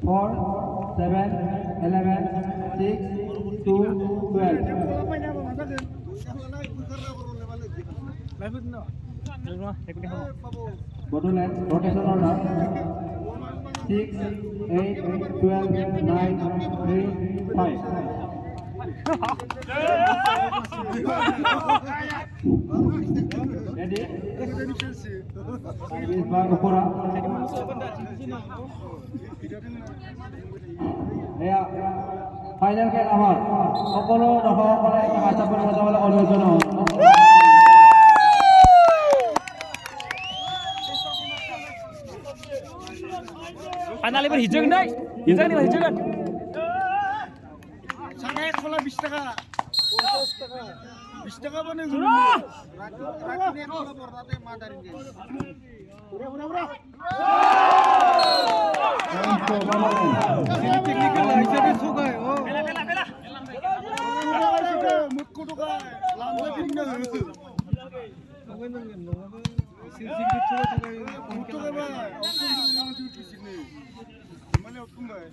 4, 7, 11, 6, 2, 12. Bodoland, rotation order. 6, 8, 12, 9, 3, 5. Ready? This bag Upora. Ya, final খেল আমাৰ সকলো দৰ্শকসকলে এটা হাত চাপৰি বজাবলৈ অনুৰোধ জনাওঁ। Final এবার হিজক নাই হিজক নিবা হিজক সাড়ে খোলা 20 টাকা 20 টাকা বনে রাখনে খোলা বর্দাতে মা দাঁড়িয়ে যায় টেকনিক্যাল হিসাবে সুগায় ও মুটকু টাকা লাম্বা ঠিক না সিলসিল ছোট ছোট মুটকু দেবা মানে অকুম ভাই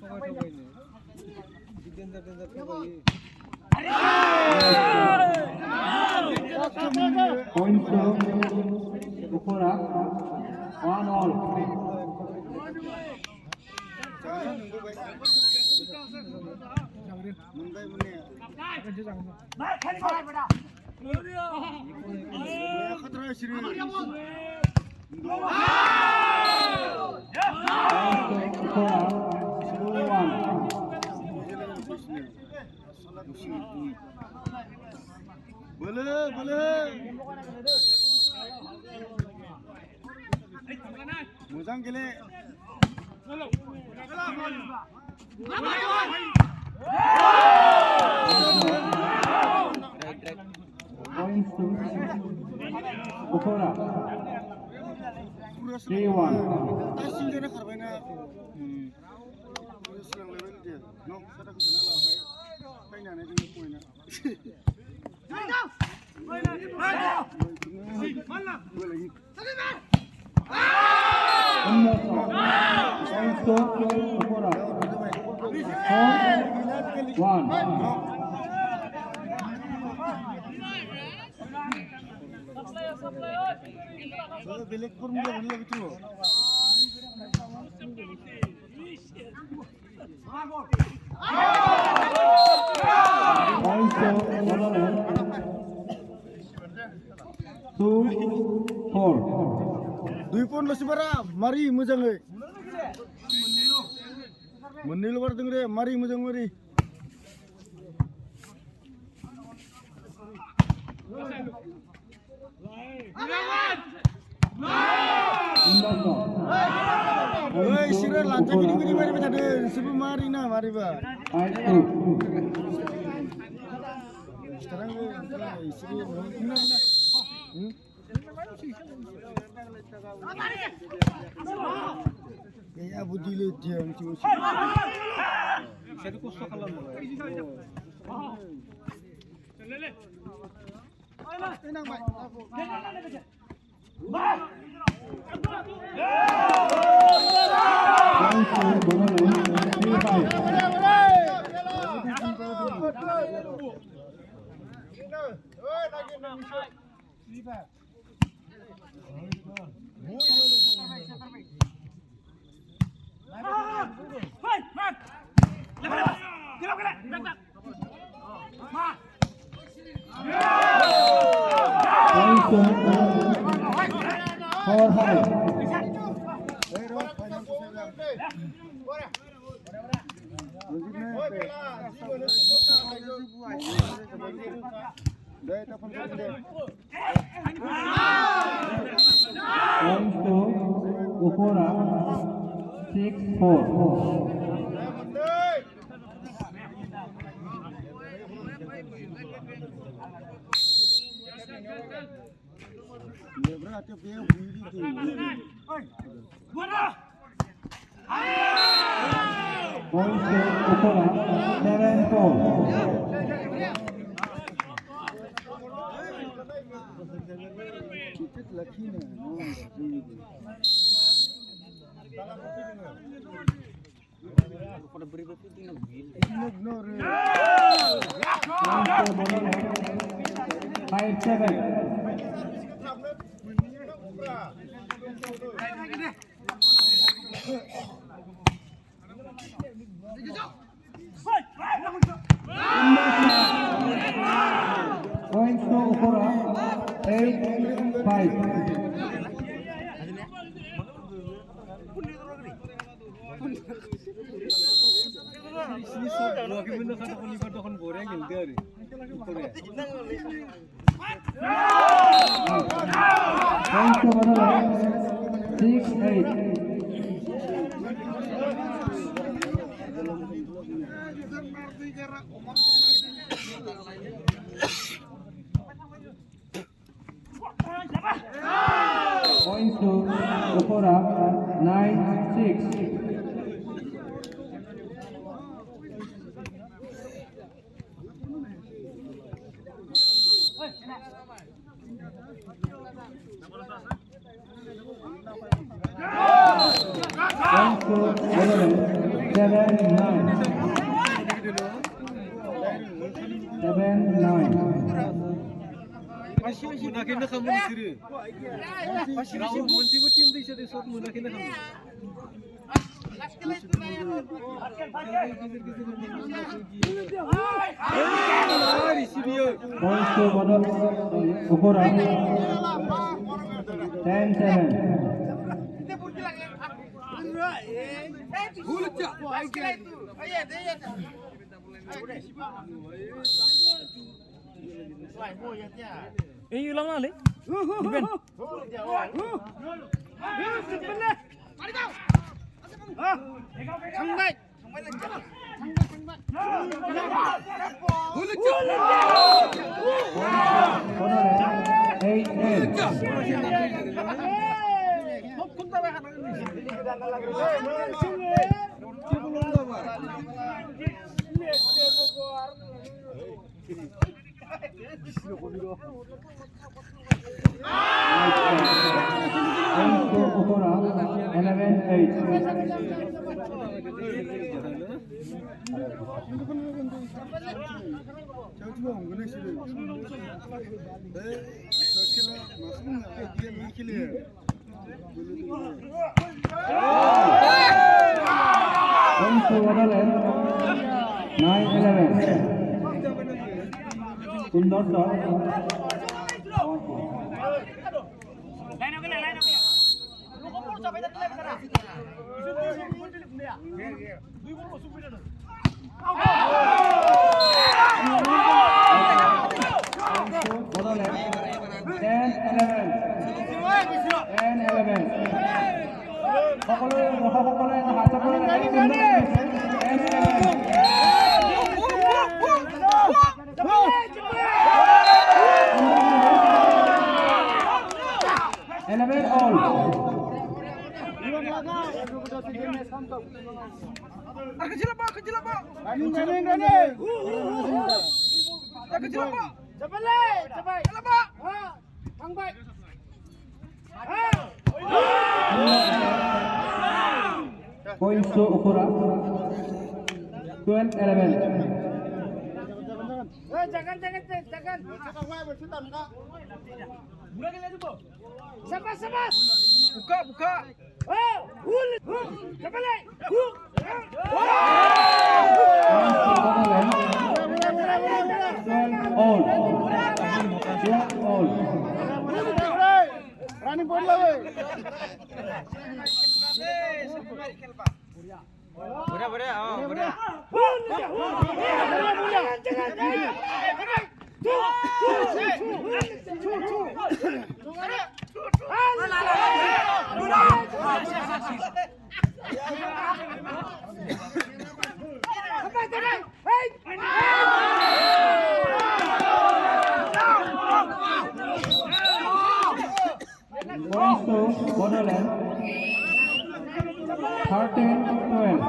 Point to Upora. 1 all. बोले बोले मोजां गेले Point to Upora. 3-1. तासिं देना खारबायना सिगां लेभेल दे न सादा खोजना लाबाय फैनानै जों पइन्टआ बेलेग फर्मुला बनला बिथु दुई पन लसि बारा मारि मोजाङै मोननैल' बारदों रे मारि मोजां मारि ओइ सिरे लान्जा गिदिं गिदिं मारिबाय थादों नोंसोरबो Marina मारिबा sekarang istri ya budi lu dia mesti saya kosong kalau tenang baik Upora 6-4. Upora 7-4. Laki na, no, Points to Ukura, 8-5. Points to Badalai, 6-8. Points to Ukura, 9-6. Points to Badalai, 7-9. 7-9. Monakin kamu sendiri. Raul Monsibu tim di sini shot monakin kamu. Points to Ukura, 10-7. Ini ulang lagi. Ben. Ukura, 9-11. Undor Points to Ukura, 12-11. Jangan. Sabar. Buka. Running ball lah. Points to Borderland, 13-12.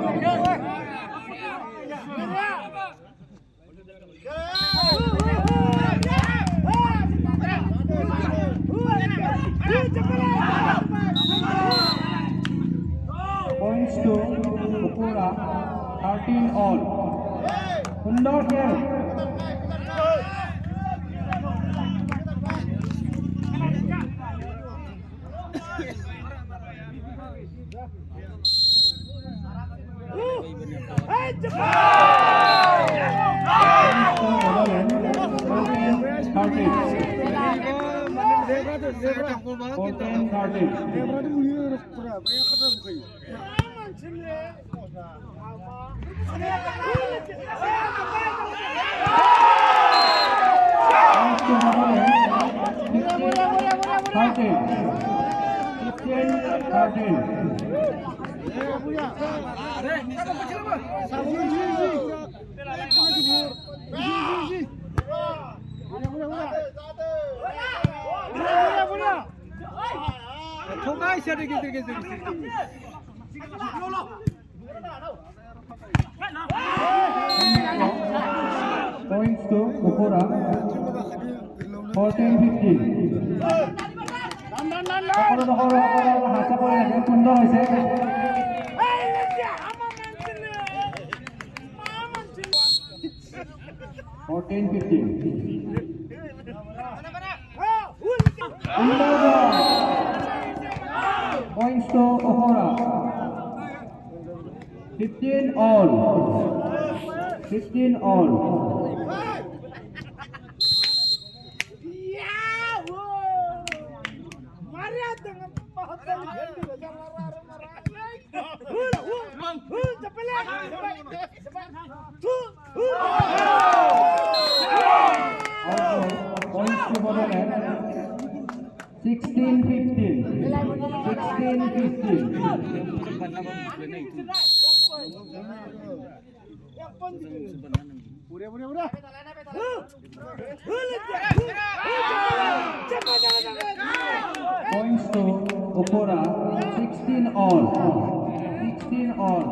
Points to Ukura, 13 all. Sundar Khel. Points to Ukura. 14-15. হাসা পড়ে গেছে, সুন্দর হয়েছে। Points to Ukura. 15 all. 15 all. Points to Bodoland. 16-15. 16-15. Points to Ukura. 16 all. 16 all.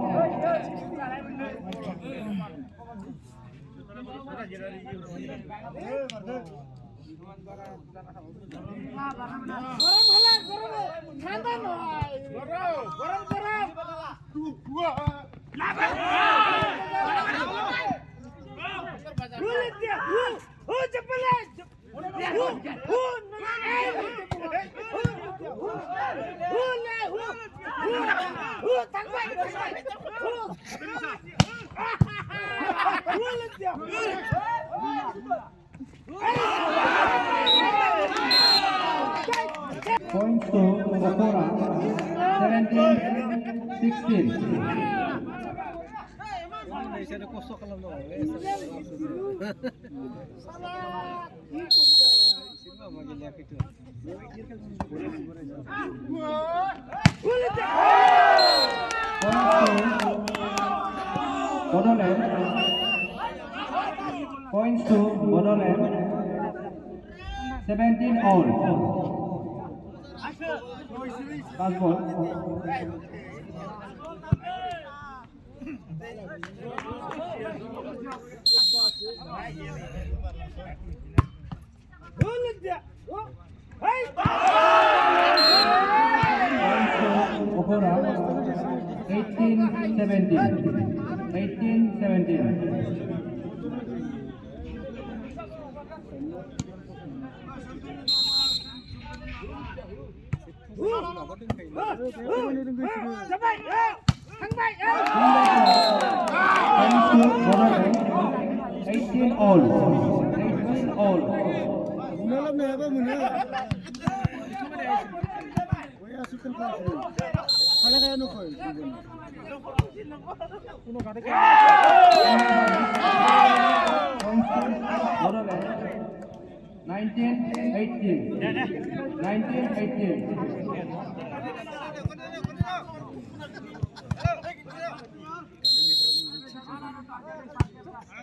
Points to Ukura. 17-16. Points to Bodoland. 17 all. Last ball. Ukura. 18-17. 18-17. Eighteen all. 18 all. Bodoland. 19-18. 19-18.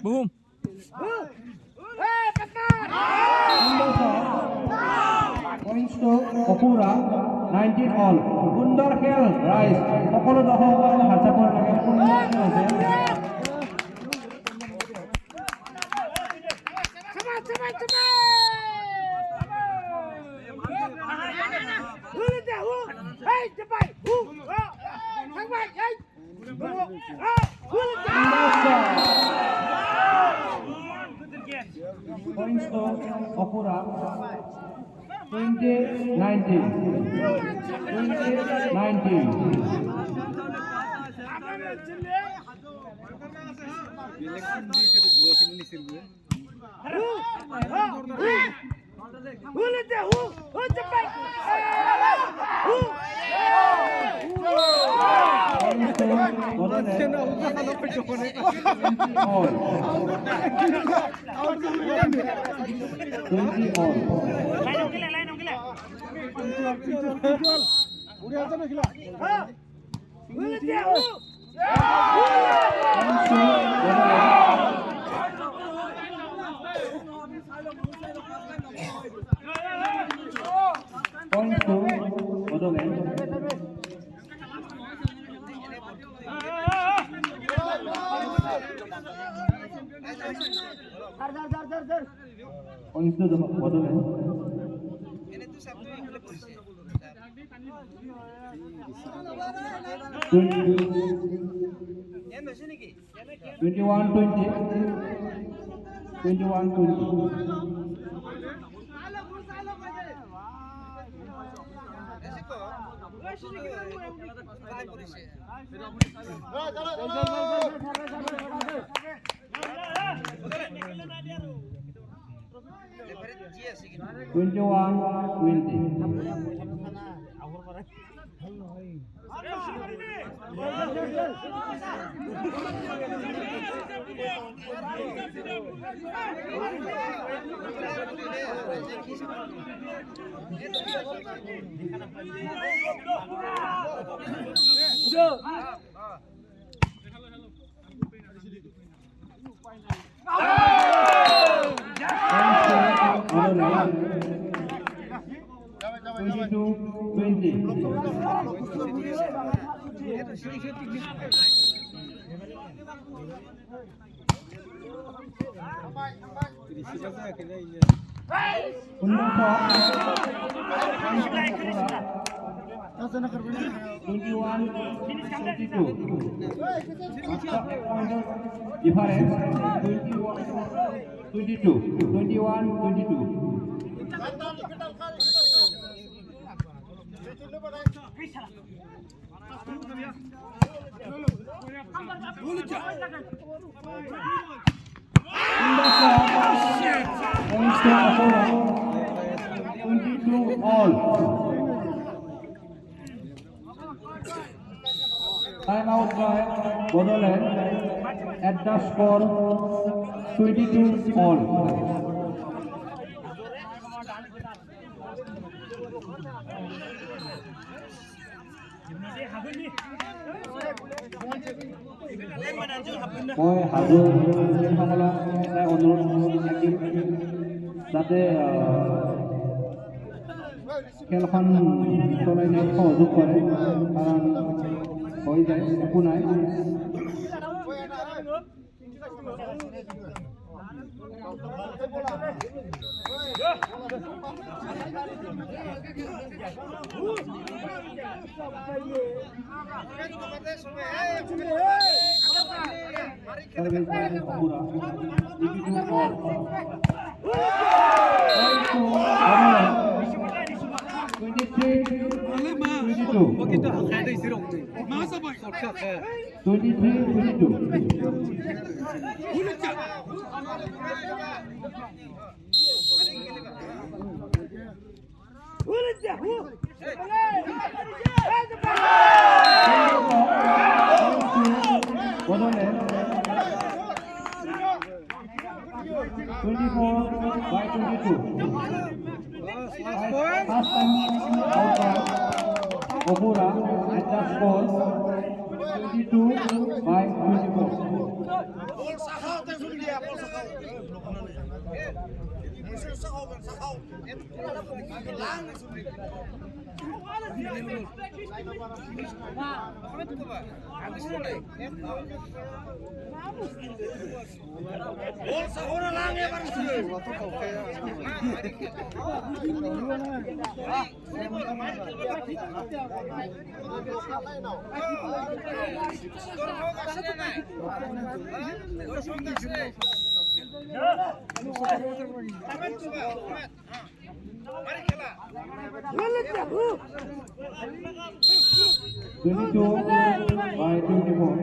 Boom. Points to Ukura. 19 all. Sundar Khel rise. সকলো দৰ্শকৰ হাত চাপৰ লাগে। সুন্দৰ খেল হৈছে। Hey! Points to Okura. 20-19. 20-19. Points to Bodoland. Points to the Bodoland. 21-20. Difference 22 all. Time out by Bodoland at the score 22 all. মই হাজু সকলক এটা অনুৰোধ থাকিম যাতে খেলখন চলাই নিয়াত সহযোগ কৰে কাৰণ হৈ যায় একো নাই। Okura at the score 22-24. by 24.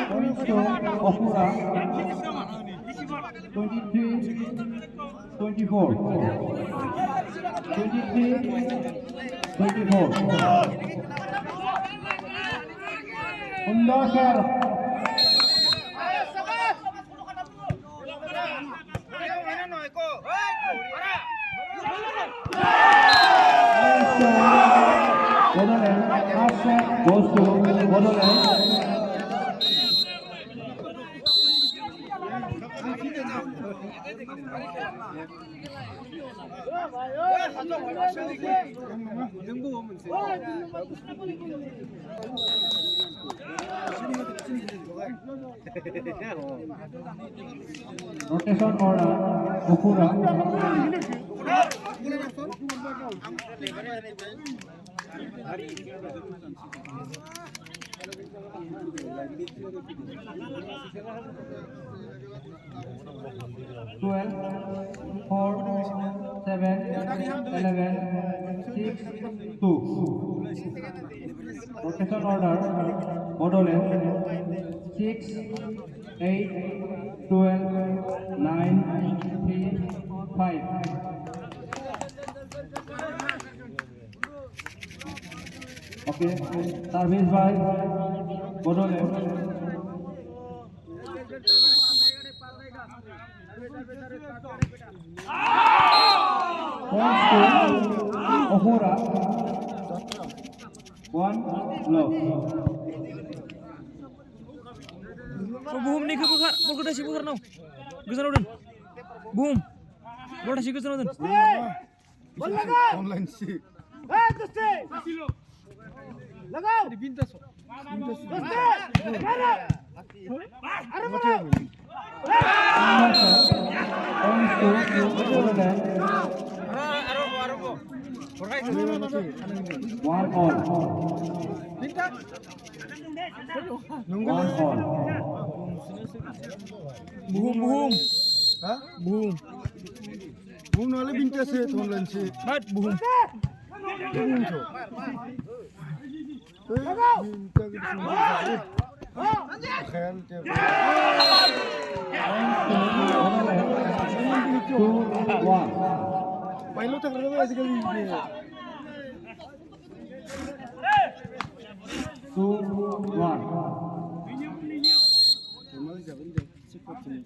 Points to Okura, 23-24. 23-24. Undakar. Bodoland, half set goes to Bodoland. Rotation order, Okura. Twelve, 4, 7, 11, 6, 2. Rotation order, Bodoland, 6, 8, 12, 9, 3, 5. Okay, service by Bodoland. Points to Okura. 1 love. Buhum ni ke bukan, bukan dah si bukan no. Gesan udan. Buhum. Bola si gesan udan. Online sih. लगाओ Pintas. One all. Buhum. Hah? Buhum. Bung nole pintas sih online sih. Mat buhum. Bung so. Pintas gitu semua. Khair tiap. 2, 1. Pilot tak kerja sekali ini. 2, 1. Normal jalan deh. Cepat sini.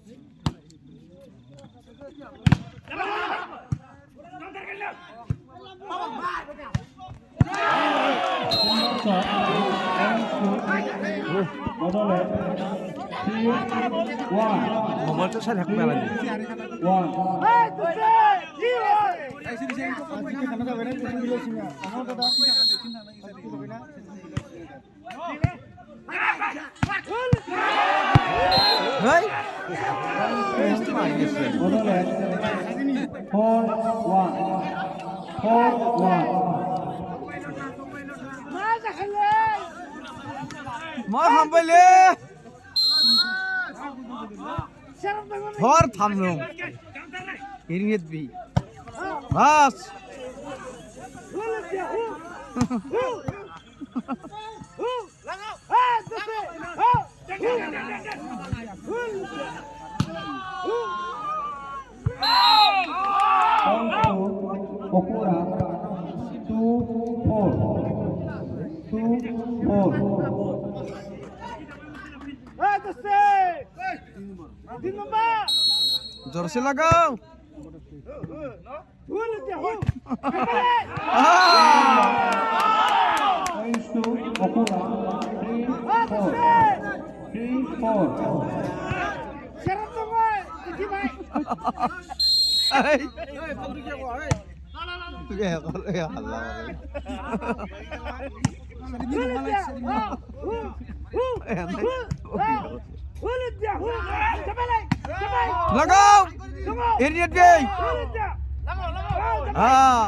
Bodoland. 3, 1. Mobile tu saya hakba lagi. 1. Karena tak benar kita bila sini. Kamu tak tahu. Hai. Bodoland. 4, 1. 4, 1. Mau hambale. Hor thamlo. Iringet bi. Bas. Okura. 2, 4. 2, 4. जोर से लगाओ Points to Okura. 3, 4. 3, 4. लगाओ idiot बे हाँ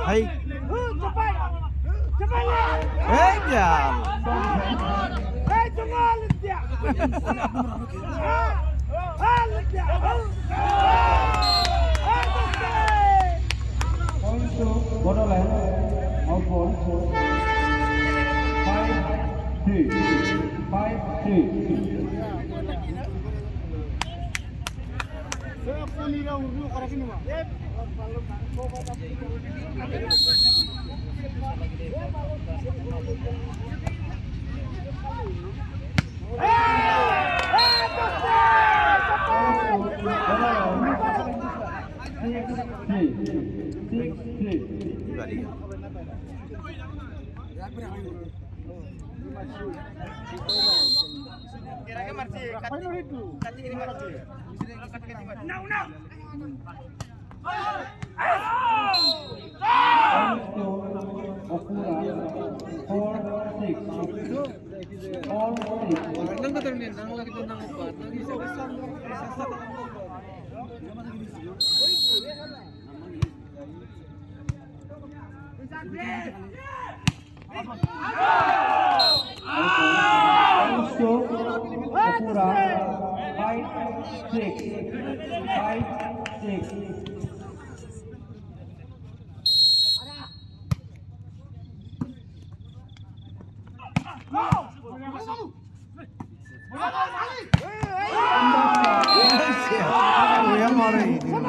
Hay. Cepat. Cepat ya. Jam. Tengah dia. Dia. Points to Bodoland. Out ball. 5-3. 5-3. Saya pun ira urdu karakin mah. Kira-kira masih katin itu. Katin ini masih. Now. Okura 5-6. 5-6. Yang mari.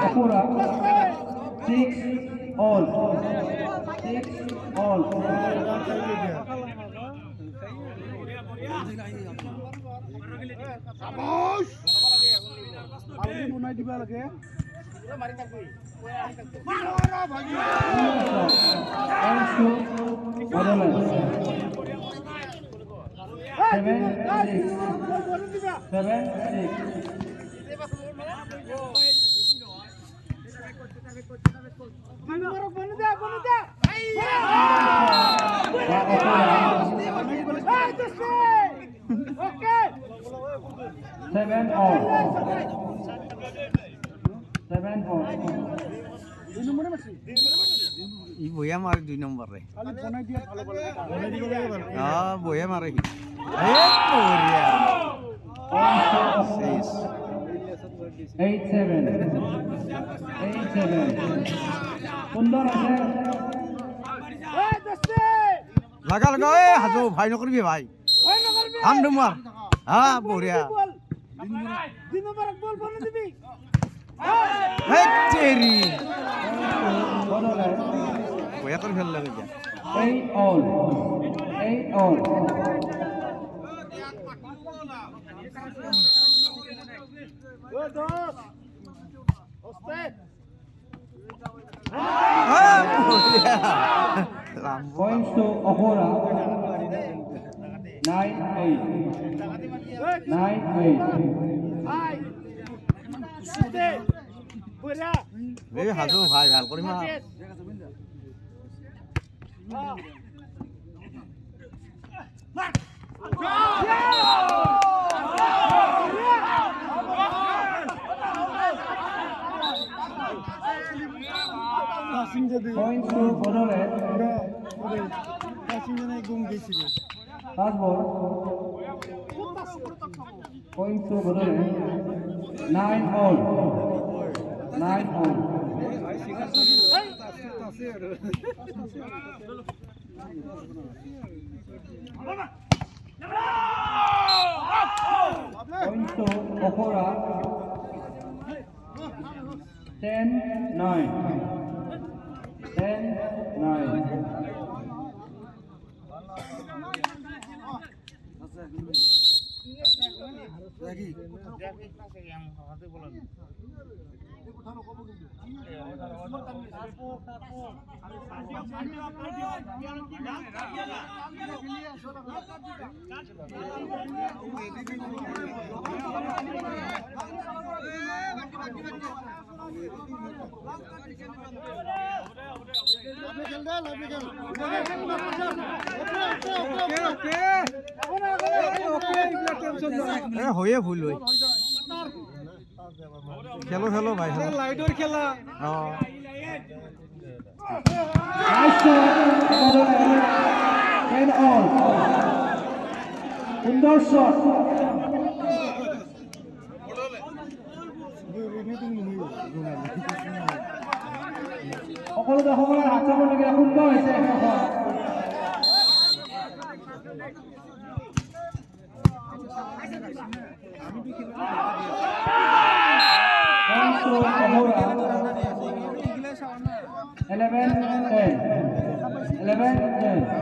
Okura 6 all. 6 all. Bos. Hari ini mulai dibalas ya. Mari tak kui. Marah bagi. Points to Bodoland. 7-6. 7 all. 7 all. Ibu ya mari 2 number re. Kali bonai dia ভালো বলে। Ah, boya mari. Boya. 6. 8-7. 8-7. সুন্দর আছে। লাগা হাজো ভাই নকরবি ভাই। হাম ডুমার। হ্যাঁ boya. 2 নম্বর বল বলে দিবি। হে তেরি। Bodoland boya করে ফেল লাগে যা। 8 all. 8 all. Dos. Oste. Ah, boya. Lambo. Points to Okura 9-8. 9-8. Hai. Oste. Bura. এই হাজো ভাই ভাল করি মা। Kasing jadi. Points to Bodoland. Kasing jadi gum gisi. Last ball. Points to Bodoland. 9 all. 9 all. Points to Okura 10-9. 10-9. হয়ে ভুল হই খেলো খেলো ভাই লাইটর খেলা Nice shot. Botherland. 10 all. Sundar shot. সকলো দৰ্শকৰ হাত চাব লাগে সুন্দৰ হৈছে এখন Points to Ahura. 11-10. 11-10.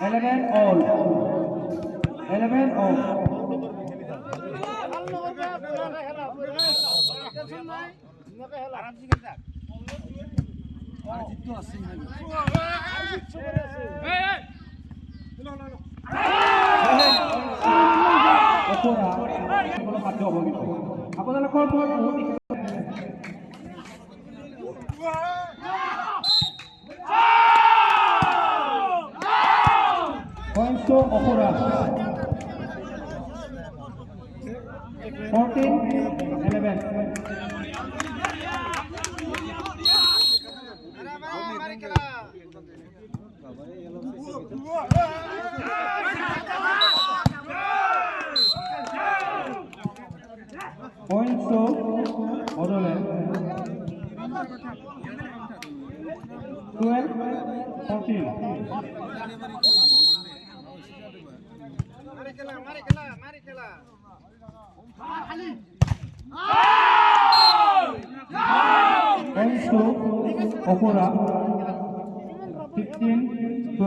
Eleven all. 11 all. আপোনালোকৰ মই বহুত Points to Ahura. 14-11. Points to Botherland. 12-14. Points to Ahura. 15-12.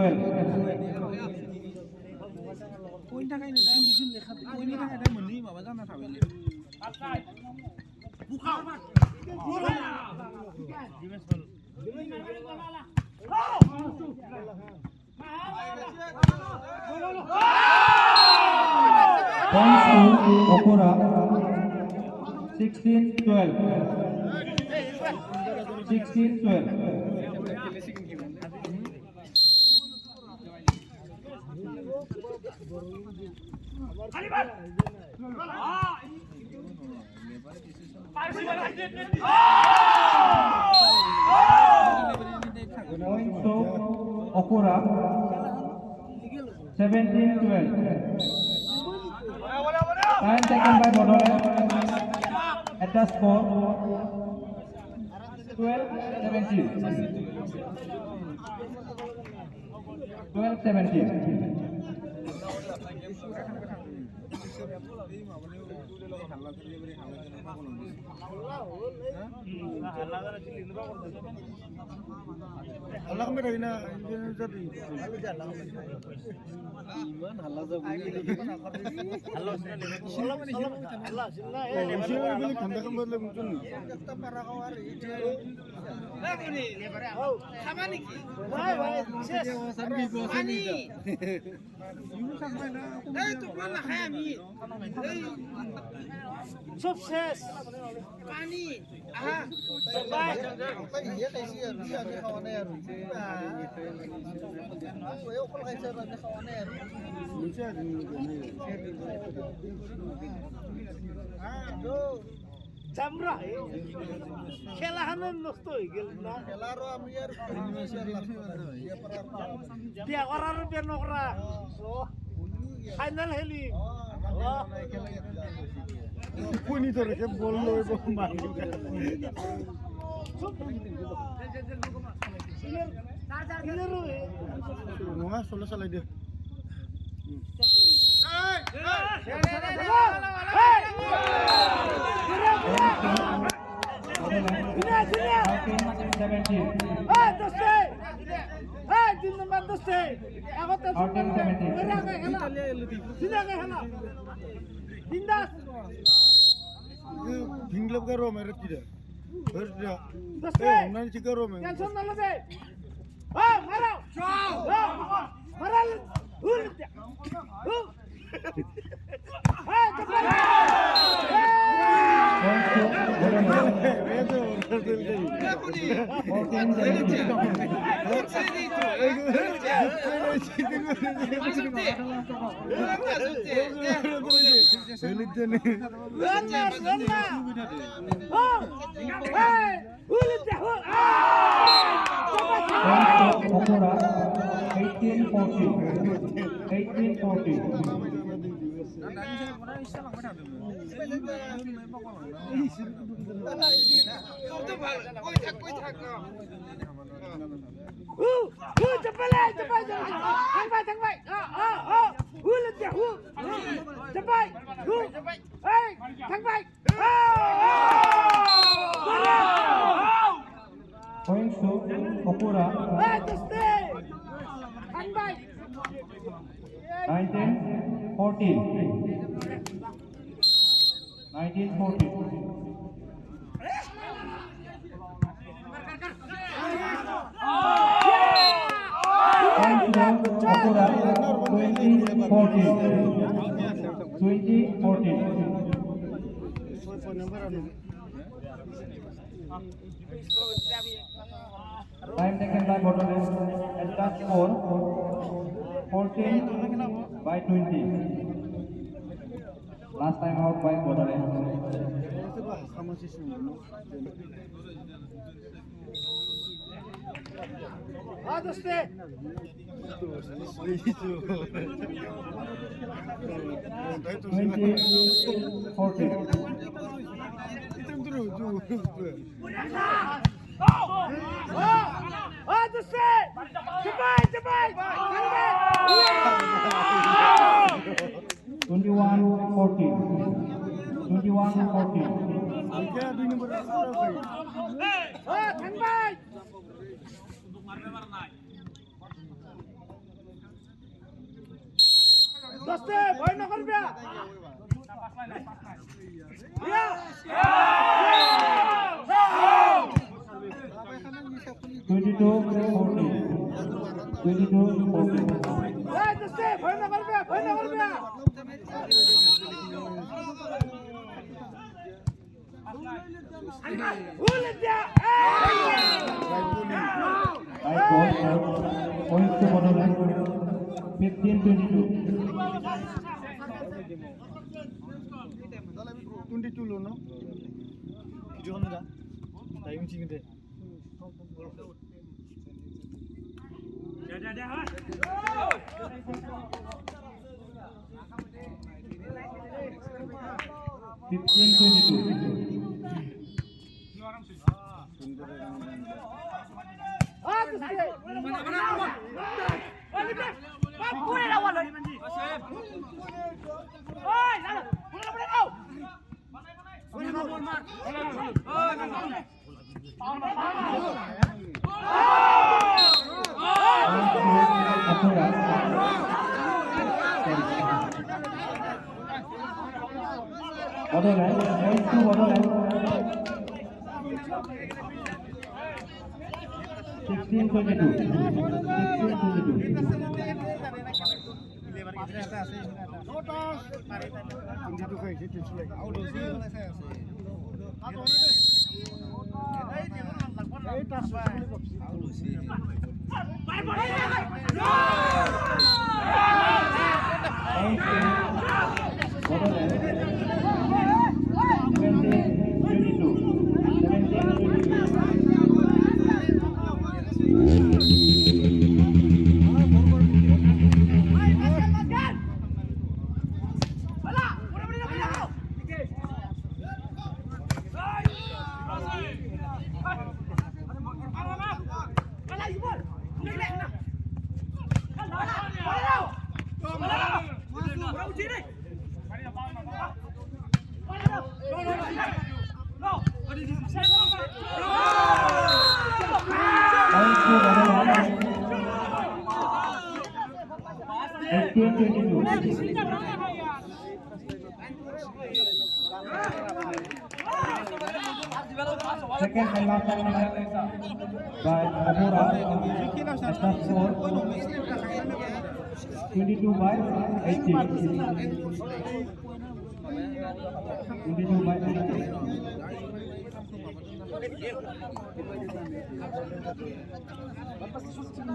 Points to Ahura. 16-12. 16-12. Points to Ahura. 17-12. Time taken by Botherland at the score 12-17. 12-17. Allah kami dah ina jadi. Iman Allah jauh. Allah beli khanda kan boleh muncul. সব শেষ পানি আহা by ইয়ে কাইছি আর আমি খাওয়ানে আর ওই ওকল খাইছে আর আমি খাওয়ানে আর চামড়া খেলাখানো নষ্ট হয়ে গেল না খেলারও আমি আর বিয়া করার বিয়া নকরা ফাইনাল হেলি Kuni tu rasa bolu itu mandi. Nunga solo salah dia. Hinglap ka ro mere tida. Berda. Unan chika ro me. Tension na lebe. Ha, maro. Maral. Ha, Okura 18-14. Points to Okura 19-14. Points to Okura 20-14. Time taken by Borderlands at that score 14/20. Last time out by Borderlands. Twenty-one 14. ভয় নকরবে 22-14. ভয় নকরবে Points to Borderlands 15-22. 22 lo no video hono da time chingde Second and last time by Okura at the score 22/18. 22/18.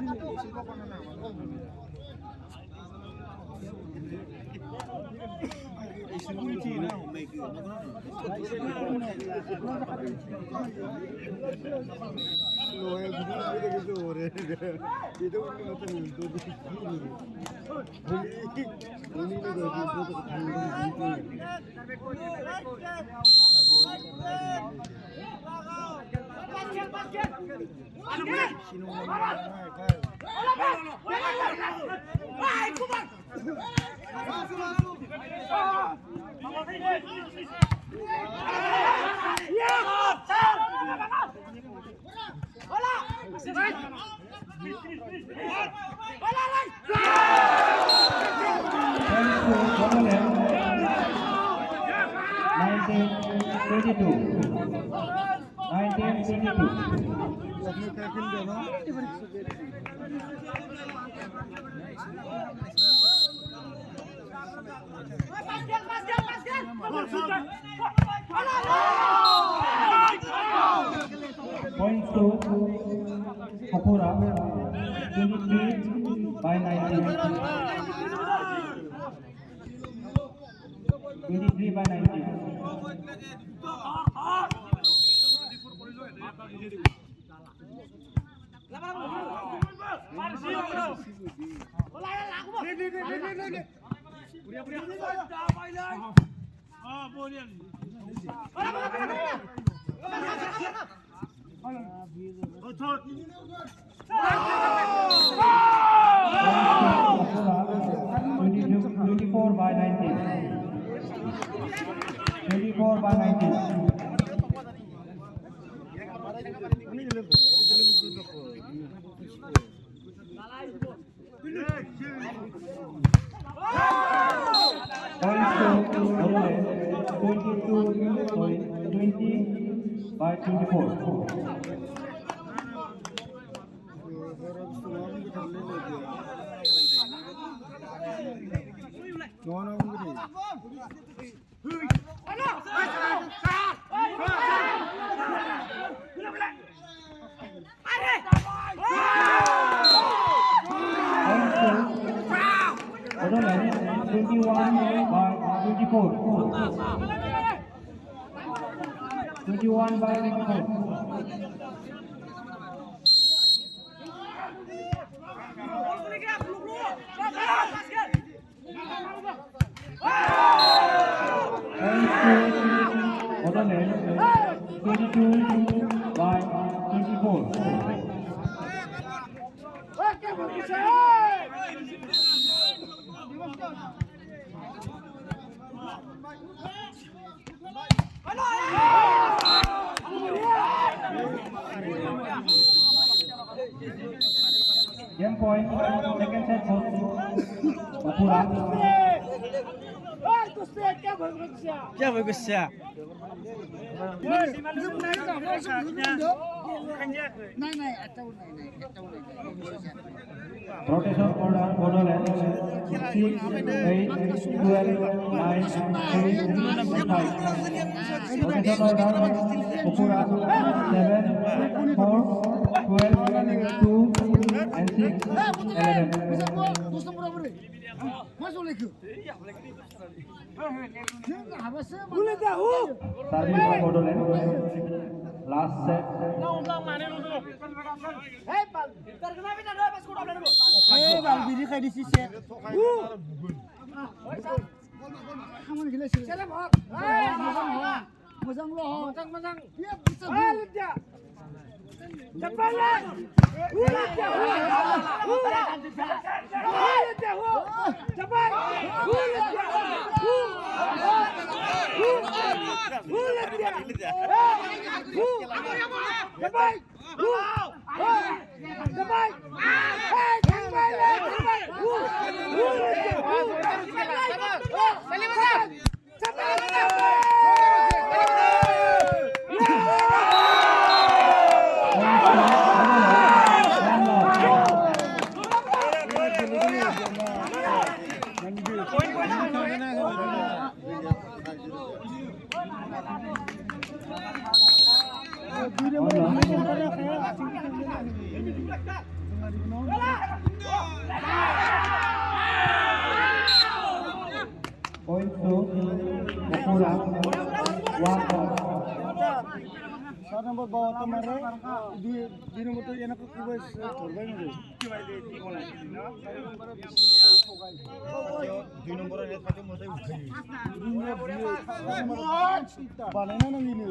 Points to Kapura, 23 by 19. 23 by 19. Kapura, 24 by 19. 24 by 19. Points to Orole, 20 by 24. Orole, 21 by 24. 21 by 24. Orole, 22 by 24. Game point, second set for Kapura. क्या भयो गुस्सा Rotation order, Borderland, 6, 8, 12, 9, 3, 5. Rotation order, Kapura, 7, 4, 12, 2, and 6, 11. Serving by Borderland. Last set. Point to Okura. 1 point. 7 নম্বর বাবা তোমারে 2 নম্বর তো এনা কত বয়স ধরবে না 2 নম্বরে রেট থাকে মতে উঠে বানানা না নিনি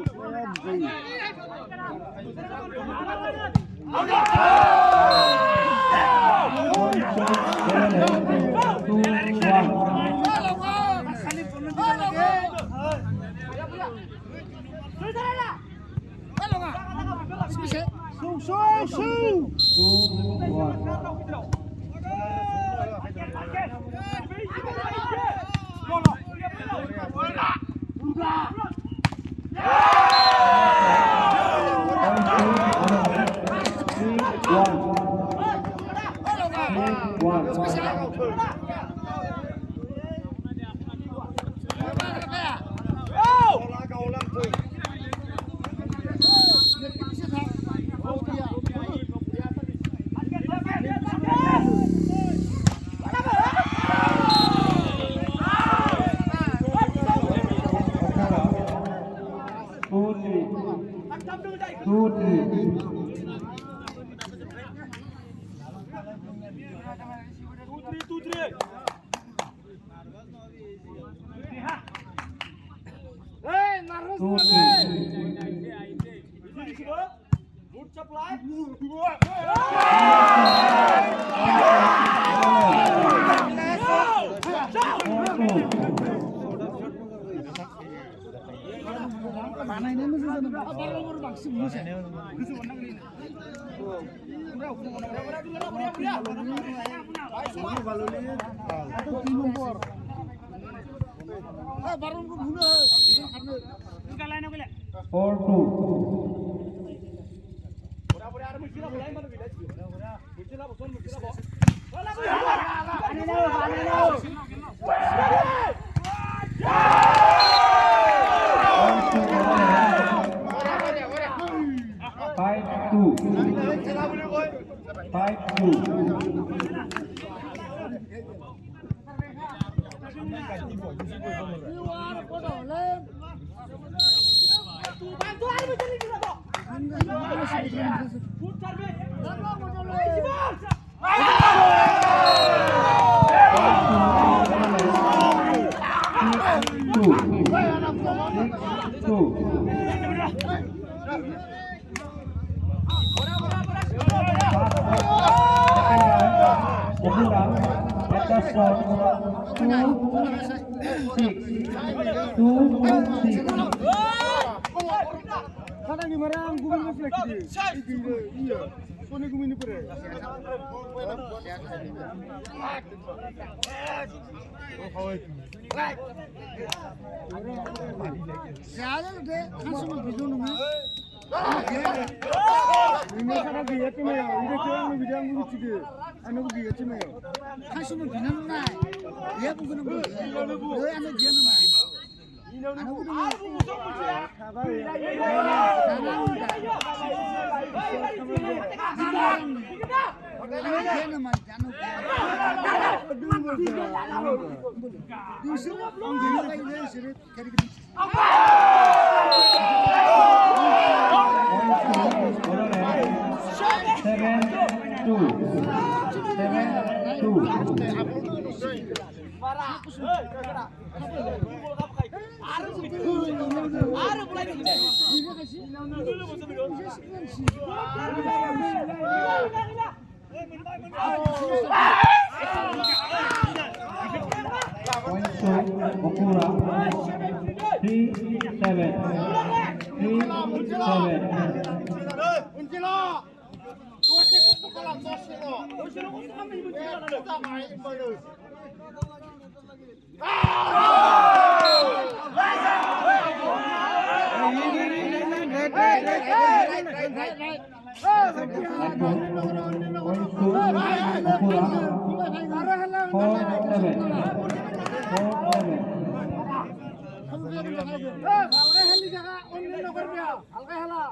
হালকা হেলা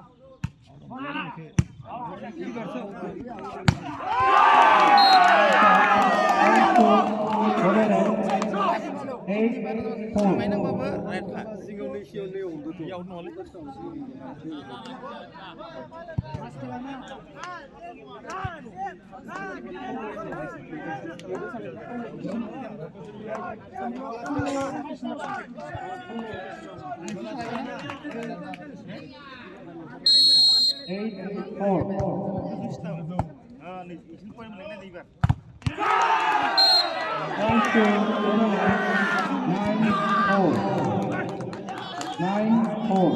नायनांबाबो राइटखा याव नङालै Eight, four. Point to nine, four.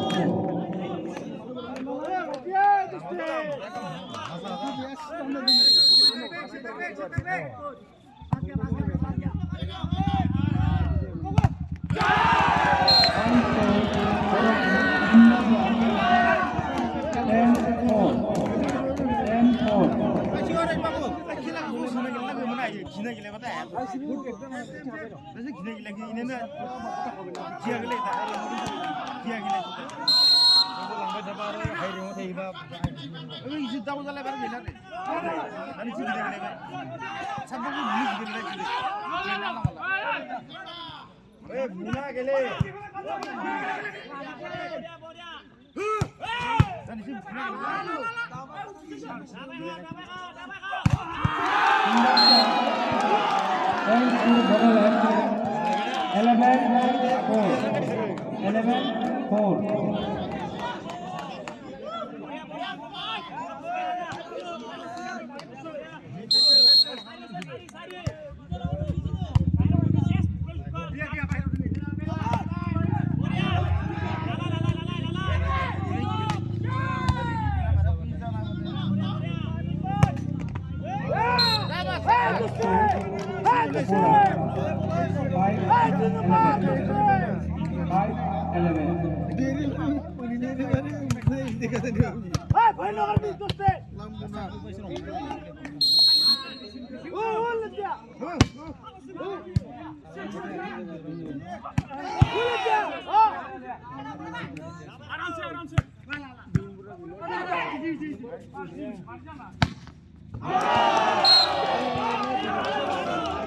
Eleven, four.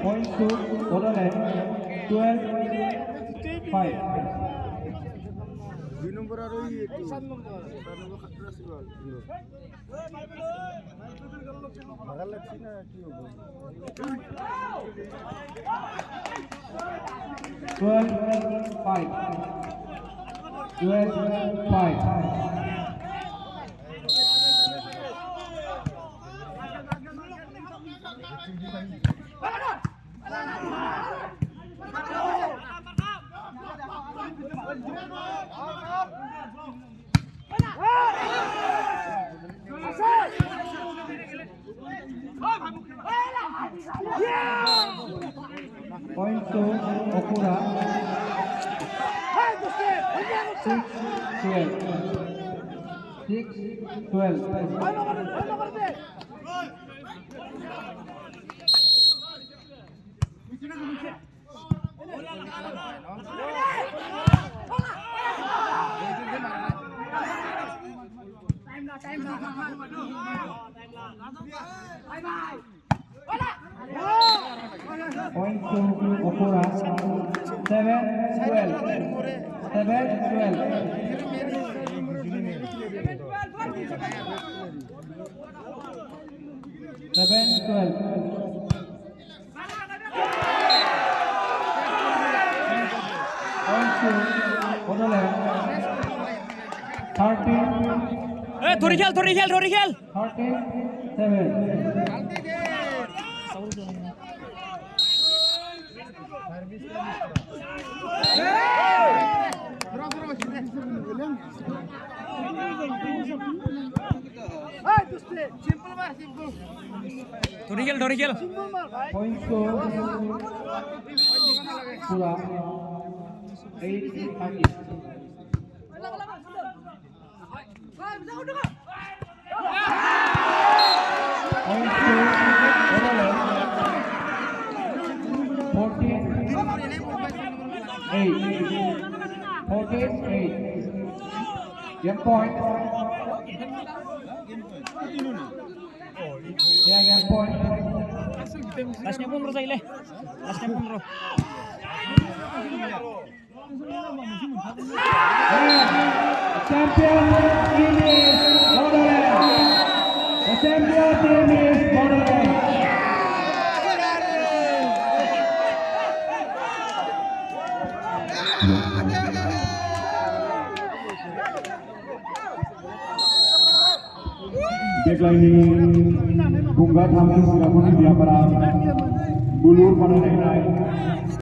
Point to Bodoland, 12-5. Point to Okura, 6-12. Point to Okura, 7-12. 7-12. 7-12. Point to Bodoland, 13. थोड़ी खेल 13-7. थोड़ी खेल Point to Pura, 8-30. Point to Bodoland, 14-8. Game point. Ya, game point. Lasnya 15 Lastnya 15 Champion team is Borderland. The champion team is Borderland. Deklani bunga tampil siapapun dia para bulur pada naik.